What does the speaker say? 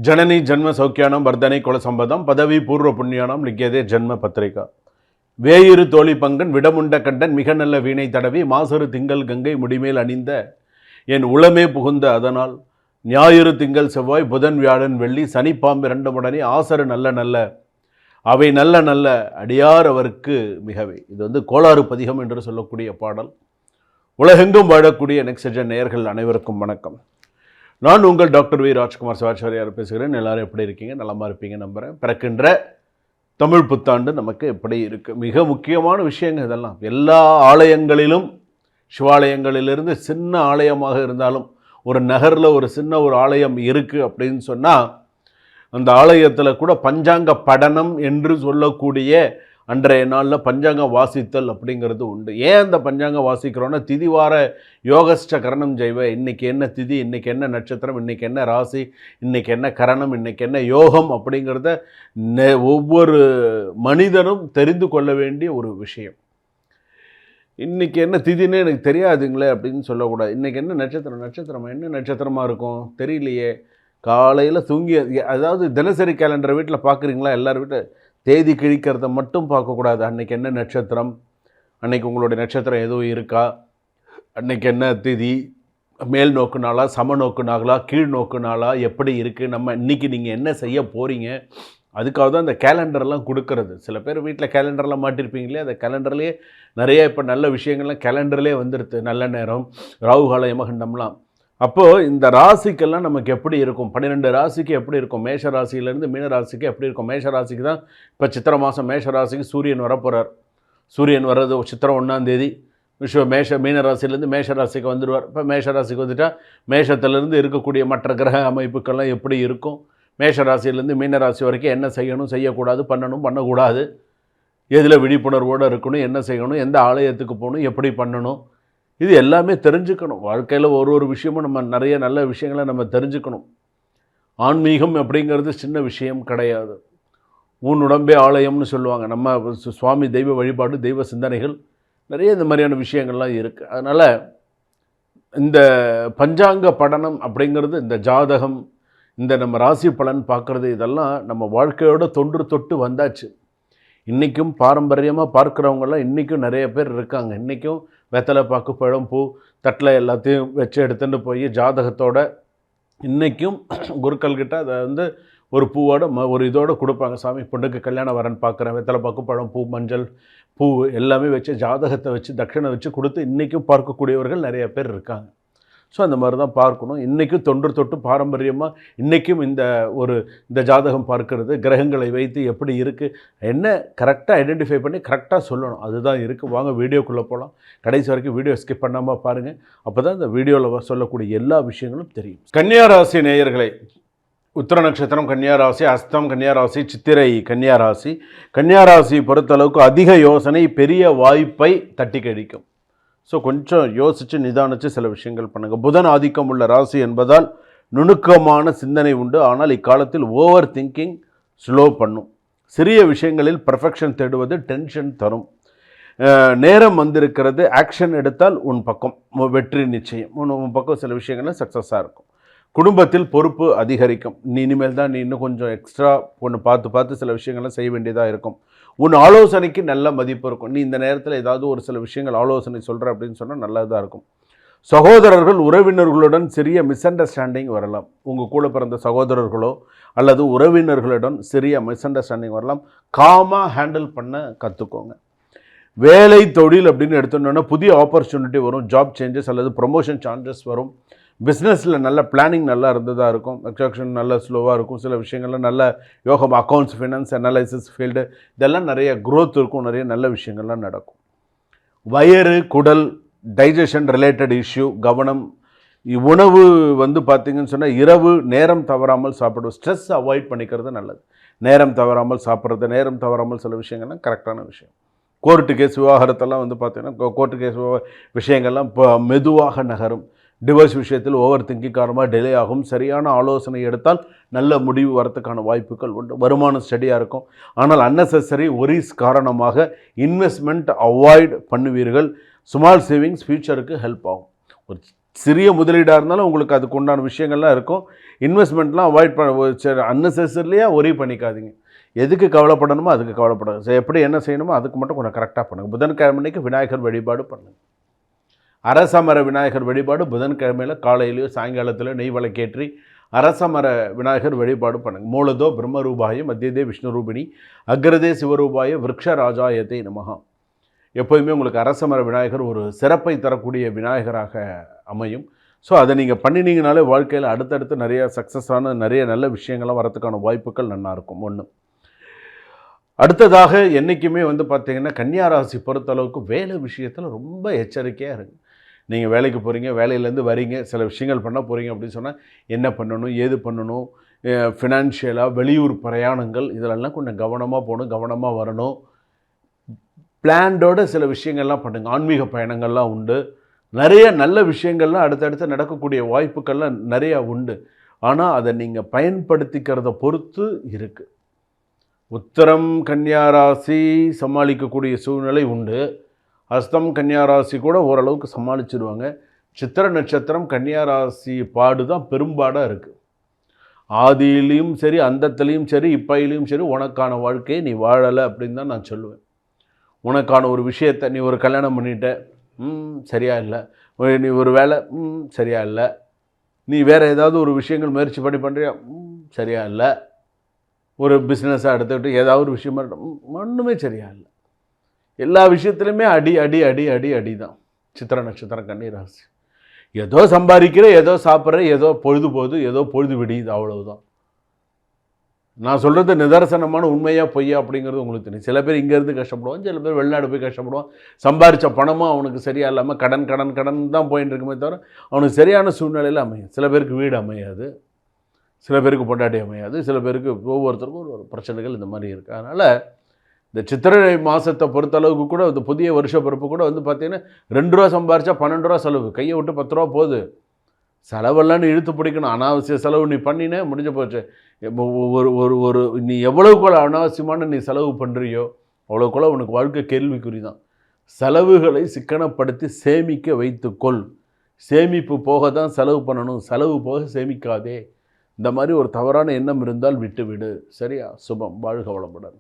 ಜನನಿ ಜನ್ಮ ಸೌಖ್ಯಾನಂ ವರ್ಧನೆ ಕುಲ ಸಂಪದಂ ಪದವಿ பூர்வ புண்ணியானம் லிக்கியதே ஜன்ம பத்திரிகா. வேயிரு தோழி பங்கன் விடமுண்ட கண்டன் மிக நல்ல வீணை தடவி மாசரு திங்கள் கங்கை முடிமேல் அணிந்த என் உளமே புகுந்த அதனால் ஞாயிறு திங்கள் செவ்வாய் புதன் வியாழன் வெள்ளி சனிப்பாம்பு இரண்டுமுடனே ஆசரு நல்ல நல்ல அவை நல்ல நல்ல அடியார் அவருக்கு மிகவே. இது கோளாறு பதிகம் என்று சொல்லக்கூடிய பாடல். உலகெங்கும் வாழக்கூடிய நெக்ஸ்ட் நேயர்கள் அனைவருக்கும் வணக்கம். நான் உங்கள் டாக்டர் வி ராஜ்குமார் சிவாச்சாரியார் பேசுகிறேன். எல்லாரும் எப்படி இருக்கீங்க? நலமாக இருப்பீங்க நம்புகிறேன். பிறக்கின்ற தமிழ் புத்தாண்டு நமக்கு எப்படி இருக்குது? மிக முக்கியமான விஷயங்கள் இதெல்லாம். எல்லா ஆலயங்களிலும், சிவாலயங்களிலிருந்து சின்ன ஆலயமாக இருந்தாலும், ஒரு நகரில் ஒரு சின்ன ஒரு ஆலயம் இருக்குது அப்படின்னு சொன்னால், அந்த ஆலயத்தில் கூட பஞ்சாங்க படனம் என்று சொல்லக்கூடிய அன்றைய நாளில் பஞ்சாங்கம் வாசித்தல் அப்படிங்கிறது உண்டு. ஏன் அந்த பஞ்சாங்கம் வாசிக்கிறோன்னா, திதிவார யோகஸ்ட கரணம் ஜெய்வ, இன்றைக்கி என்ன திதி, இன்றைக்கி என்ன நட்சத்திரம், இன்றைக்கி என்ன ராசி, இன்றைக்கி என்ன கரணம், இன்றைக்கி என்ன யோகம் அப்படிங்கிறத ஒவ்வொரு மனிதனும் தெரிந்து கொள்ள வேண்டிய ஒரு விஷயம். இன்றைக்கி என்ன திதின்னு எனக்கு தெரியாதுங்களே அப்படின்னு சொல்லக்கூடாது. இன்றைக்கி என்ன நட்சத்திரமா என்ன நட்சத்திரமாக இருக்கும் தெரியலையே. காலையில் தூங்கி, அதாவது தினசரி கேலண்டரை வீட்டில் பார்க்குறீங்களா? எல்லார் வீட்டில் தேதி கிழிக்கிறத மட்டும் பார்க்கக்கூடாது. அன்றைக்கி என்ன நட்சத்திரம், அன்றைக்கி உங்களுடைய நட்சத்திரம் எதுவும் இருக்கா, அன்றைக்கி என்ன திதி, மேல் நோக்கு நாளா, சம நோக்கு நாளா, கீழ் நோக்கு நாளா, எப்படி இருக்குது, நம்ம இன்றைக்கி நீங்கள் என்ன செய்ய போகிறீங்க, அதுக்காக தான் இந்த கேலண்டர்லாம் கொடுக்கறது. சில பேர் வீட்டில் கேலண்டர்லாம் மாட்டிருப்பீங்களே, அந்த கேலண்டர்லேயே நிறைய இப்போ நல்ல விஷயங்கள்லாம் கேலண்டர்லேயே வந்துடுது. நல்ல நேரம், ராகுகால யமகண்டம்லாம். அப்போது இந்த ராசிக்கெல்லாம் நமக்கு எப்படி இருக்கும், 12 ராசிக்கு எப்படி இருக்கும், மேஷ ராசியிலேருந்து மீன ராசிக்கு எப்படி இருக்கும். மேஷ ராசிக்கு தான் இப்போ சித்திரை மாதம் மேஷ ராசிக்கு சூரியன் வரப்போகிறார். சூரியன் வர்றது சித்திரை 1 மீன ராசிலேருந்து மேஷ ராசிக்கு வந்துடுவார். இப்போ மேஷ ராசிக்கு வந்துட்டால் மேஷத்துலேருந்து இருக்கக்கூடிய மற்ற கிரக அமைப்புக்கெல்லாம் எப்படி இருக்கும், மேஷ ராசியிலேருந்து மீன ராசி வரைக்கும் என்ன செய்யணும், செய்யக்கூடாது, பண்ணக்கூடாது, எதில் விழிப்புணர்வோடு இருக்கணும், என்ன செய்யணும், எந்த ஆலயத்துக்கு போகணும், எப்படி பண்ணணும், இது எல்லாமே தெரிஞ்சுக்கணும். வாழ்க்கையில் ஒரு விஷயமும் நம்ம நிறைய நல்ல விஷயங்களை நம்ம தெரிஞ்சுக்கணும். ஆன்மீகம் அப்படிங்கிறது சின்ன விஷயம் கிடையாது. உன் உடம்பே ஆலயம்னு சொல்லுவாங்க. நம்ம சுவாமி தெய்வ வழிபாடு, தெய்வ சிந்தனைகள் நிறைய இந்த மாதிரியான விஷயங்கள்லாம் இருக்குது. அதனால் இந்த பஞ்சாங்க படனம் அப்படிங்கிறது, இந்த ஜாதகம், இந்த நம்ம ராசி பலன் பார்க்குறது, இதெல்லாம் நம்ம வாழ்க்கையோட தொட்டு வந்தாச்சு. இன்றைக்கும் பாரம்பரியமாக பார்க்குறவங்கெல்லாம் இன்றைக்கும் நிறைய பேர் இருக்காங்க. இன்றைக்கும் வெத்தலை பாக்கு பழம் பூ தட்டில் எல்லாத்தையும் வச்சு எடுத்துகிட்டு போய் ஜாதகத்தோட இன்றைக்கும் குருக்கள்கிட்ட அதை ஒரு பூவோட ஒரு இதோடு கொடுப்பாங்க. சாமி பொண்ணுக்கு கல்யாணம் வரன்னு பார்க்குறேன், வெத்தலை பாக்கு பழம் பூ மஞ்சள் பூ எல்லாமே வச்சு ஜாதகத்தை வச்சு தட்சணை வச்சு கொடுத்து இன்றைக்கும் பார்க்கக்கூடியவர்கள் நிறைய பேர் இருக்காங்க. ஸோ அந்த மாதிரி தான் பார்க்கணும். இன்றைக்கும் தொட்டு பாரம்பரியமாக இன்றைக்கும் இந்த ஜாதகம் பார்க்கறது, கிரகங்களை வைத்து எப்படி இருக்குது, என்ன கரெக்டாக ஐடென்டிஃபை பண்ணி கரெக்டாக சொல்லணும். அதுதான் இருக்குது. வாங்க வீடியோக்குள்ளே போகலாம். கடைசி வரைக்கும் வீடியோ ஸ்கிப் பண்ணாமல் பாருங்கள். அப்போ தான் இந்த வீடியோவில் சொல்லக்கூடிய எல்லா விஷயங்களும் தெரியும். கன்னியாராசி நேயர்களை, உத்திர நட்சத்திரம் கன்னியாராசி, அஸ்தம் கன்னியாராசி, சித்திரை கன்னியாராசி. கன்னியாராசி பொறுத்தளவுக்கு அதிக யோசனை பெரிய வாய்ப்பை தட்டி கழிக்கும். ஸோ கொஞ்சம் யோசித்து நிதானித்து சில விஷயங்கள் பண்ணுங்கள். புதன் ஆதிக்கம் உள்ள ராசி என்பதால் நுணுக்கமான சிந்தனை உண்டு. ஆனால் இக்காலத்தில் ஓவர் திங்கிங் ஸ்லோ பண்ணும். சிறிய விஷயங்களில் பர்ஃபெக்ஷன் தேடுவது டென்ஷன் தரும். நேரம் வந்திருக்கிறது, ஆக்ஷன் எடுத்தால் உன் பக்கம் வெற்றி நிச்சயம். உன் பக்கம் சில விஷயங்கள்லாம் சக்ஸஸாக இருக்கும். குடும்பத்தில் பொறுப்பு அதிகரிக்கும். நீ இன்னும் கொஞ்சம் எக்ஸ்ட்ரா ஒன்று பார்த்து சில விஷயங்கள்லாம் செய்ய வேண்டியதாக இருக்கும். உன் ஆலோசனைக்கு நல்ல மதிப்பு இருக்கும். நீ இந்த நேரத்தில் ஏதாவது ஒரு சில விஷயங்கள் ஆலோசனை சொல்கிற அப்படின்னு சொன்னால் நல்லதாக இருக்கும். சகோதரர்கள் உறவினர்களுடன் சிறிய மிஸ் அண்டர்ஸ்டாண்டிங் வரலாம். உங்கள் கூட பிறந்த சகோதரர்களோ அல்லது உறவினர்களுடன் சிறிய மிஸ் அண்டர்ஸ்டாண்டிங் வரலாம். காமாக ஹேண்டில் பண்ண கற்றுக்கோங்க. வேலை தொழில் அப்படின்னு எடுத்துட்டோன்னா புதிய ஆப்பர்ச்சுனிட்டி வரும். ஜாப் சேஞ்சஸ் அல்லது ப்ரொமோஷன் சான்சஸ் வரும். பிஸ்னஸில் நல்ல பிளானிங் நல்லா இருந்ததாக இருக்கும். எக்ஸாக்ஷன் நல்ல ஸ்லோவாக இருக்கும். சில விஷயங்கள்லாம் நல்ல யோகம், அக்கௌண்ட்ஸ், ஃபினான்ஸ், அனலைசிஸ் ஃபீல்டு, இதெல்லாம் நிறைய க்ரோத் இருக்கும். நிறைய நல்ல விஷயங்கள்லாம் நடக்கும். வயிறு, குடல், டைஜஷன் ரிலேட்டட் இஷ்யூ கவனம். உணவு பார்த்திங்கன்னு சொன்னால் இரவு நேரம் தவறாமல் சாப்பிடுவோம். ஸ்ட்ரெஸ் அவாய்ட் பண்ணிக்கிறது நல்லது. நேரம் தவறாமல் சாப்பிட்றது, நேரம் தவறாமல் சில விஷயங்கள்லாம் கரெக்டான விஷயம். கோர்ட்டு கேஸ் விவாகரத்தெல்லாம் பார்த்திங்கன்னா கோர்ட்டு கேஸ் விஷயங்கள்லாம் இப்போ மெதுவாக நகரும். டிவோர்ஸ் விஷயத்தில் ஓவர் திங்கிங் காரணமாக டிலே ஆகும். சரியான ஆலோசனை எடுத்தால் நல்ல முடிவு வரத்துக்கான வாய்ப்புகள் உண்டு. வருமானம் ஸ்டடியாக இருக்கும். ஆனால் அன்னெசரி ஒரிஸ் காரணமாக இன்வெஸ்ட்மெண்ட் அவாய்ட் பண்ணுவீர்கள். ஸ்மால் சேவிங்ஸ் ஃபியூச்சருக்கு ஹெல்ப் ஆகும். ஒரு சிறிய முதலீடாக இருந்தாலும் உங்களுக்கு அதுக்கு உண்டான விஷயங்கள்லாம் இருக்கும். இன்வெஸ்ட்மெண்ட்லாம் அவாய்ட் பண்ண அன்னெசரியாக ஒரே பண்ணிக்காதீங்க. எதுக்கு கவலைப்படணுமோ அதுக்கு கவலைப்படாது. எப்படி என்ன செய்யணுமோ அதுக்கு மட்டும் கொஞ்சம் கரெக்டாக பண்ணுங்கள். புதன்கிழமைக்கு விநாயகர் வழிபாடு பண்ணுங்கள். அரசமர விநாயகர் வழிபாடு புதன்கிழமையில் காலையிலையோ சாயங்காலத்திலையோ நெய் விளக்கேற்றி அரசமர விநாயகர் வழிபாடு பண்ணுங்கள். மூலதோ பிரம்மரூபாய மத்தியதே விஷ்ணுரூபிணி அக்ரதே சிவரூபாய விருக்ஷராஜாயத்தை நமஹா. எப்போதுமே உங்களுக்கு அரசமர விநாயகர் ஒரு சிறப்பை தரக்கூடிய விநாயகராக அமையும். ஸோ அதை நீங்கள் பண்ணினீங்கனாலே வாழ்க்கையில் அடுத்தடுத்து நிறைய சக்ஸஸான நிறைய நல்ல விஷயங்கள்லாம் வரதுக்கான வாய்ப்புகள் நல்லாயிருக்கும். ஒன்று. அடுத்ததாக என்றைக்குமே பார்த்திங்கன்னா கன்னியாராசி பொறுத்தளவுக்கு வேலை விஷயத்தில் ரொம்ப எச்சரிக்கையாக இருங்க. நீங்கள் வேலைக்கு போகிறீங்க, வேலையிலேருந்து வரீங்க, சில விஷயங்கள் பண்ண போகிறீங்க அப்படின்னு சொன்னால் என்ன பண்ணணும், ஏது பண்ணணும், ஃபினான்ஷியலாக வெளியூர் பிரயாணங்கள் இதிலெல்லாம் கொஞ்சம் கவனமாக போகணும், கவனமாக வரணும். பிளான்டோட சில விஷயங்கள்லாம் பண்ணுங்கள். ஆன்மீக பயணங்கள்லாம் உண்டு. நிறைய நல்ல விஷயங்கள்லாம் அடுத்தடுத்து நடக்கக்கூடிய வாய்ப்புகள்லாம் நிறையா உண்டு. ஆனால் அதை நீங்கள் பயன்படுத்திக்கிறத பொறுத்து இருக்குது. உத்தரம் கன்னியாராசி சமாளிக்கக்கூடிய சூழ்நிலை உண்டு. ஹஸ்தம் கன்னியாராசி கூட ஓரளவுக்கு சமாளிச்சிடுவாங்க. சித்திர நட்சத்திரம் கன்னியாராசி பாடு தான் பெரும்பாடாக இருக்குது. ஆதியிலையும் சரி, அந்தத்திலையும் சரி, இப்பையிலையும் சரி உனக்கான வாழ்க்கையை நீ வாழலை அப்படின்னு தான் நான் சொல்லுவேன். உனக்கான ஒரு விஷயத்தை நீ ஒரு கல்யாணம் பண்ணிட்ட, சரியா இல்லை. நீ ஒரு வேலை, சரியா இல்லை. நீ வேறு ஏதாவது ஒரு விஷயங்கள் முயற்சி பண்ணுறியா, சரியா இல்லை. ஒரு பிஸ்னஸாக எடுத்துக்கிட்டு ஏதாவது ஒரு விஷயமா ஒன்றுமே சரியா இல்லை. எல்லா விஷயத்துலையுமே அடி அடி அடி அடி அடி தான். சித்திர நட்சத்திரம் கன்னிராசி. ஏதோ சம்பாதிக்கிற, ஏதோ சாப்பிட்ற, ஏதோ பொழுது போகுது, ஏதோ பொழுது விடியுது, அவ்வளவுதான். நான் சொல்கிறது நிதர்சனமான உண்மையாக பொய்யா அப்படிங்கிறது உங்களுக்கு தெரியும். சில பேர் இங்கேருந்து கஷ்டப்படுவான், சில பேர் வெளிநாடு போய் கஷ்டப்படுவான். சம்பாதிச்ச பணமும் அவனுக்கு சரியாக இல்லாமல் கடன் கடன் கடன் தான் போயின்னு இருக்குமே தவிர அவனுக்கு சரியான சூழ்நிலையில் அமையும். சில பேருக்கு வீடு அமையாது, சில பேருக்கு பொண்டாட்டி அமையாது, சில பேருக்கு ஒவ்வொருத்தருக்கும் ஒரு பிரச்சனைகள் இந்த மாதிரி இருக்குது. அதனால் இந்த சித்திரை மாதத்தை பொறுத்தளவுக்கு கூட இந்த புதிய வருஷ பிறப்பு கூட பார்த்தீங்கன்னா 2 ரூபா சம்பாரிச்சா 12 ரூபா செலவு, கையை விட்டு 10 ரூபா போகுது. செலவெல்லாம் நீ இழுத்து பிடிக்கணும். அனாவசிய செலவு நீ பண்ணினே முடிஞ்சு போச்சு. ஒரு ஒரு ஒரு நீ எவ்வளவுக்குள்ள அனாவசியமான நீ செலவு பண்ணுறியோ அவ்வளோக்குள்ள உனக்கு வாழ்க்கை கேள்விக்குறி தான். செலவுகளை சிக்கனப்படுத்தி சேமிக்க வைத்துக்கொள். சேமிப்பு போக தான் செலவு பண்ணணும், செலவு போக சேமிக்காதே. இந்த மாதிரி ஒரு தவறான எண்ணம் இருந்தால் விட்டுவிடு. சரியா? சுபம். வாழ்க வளமுடன்.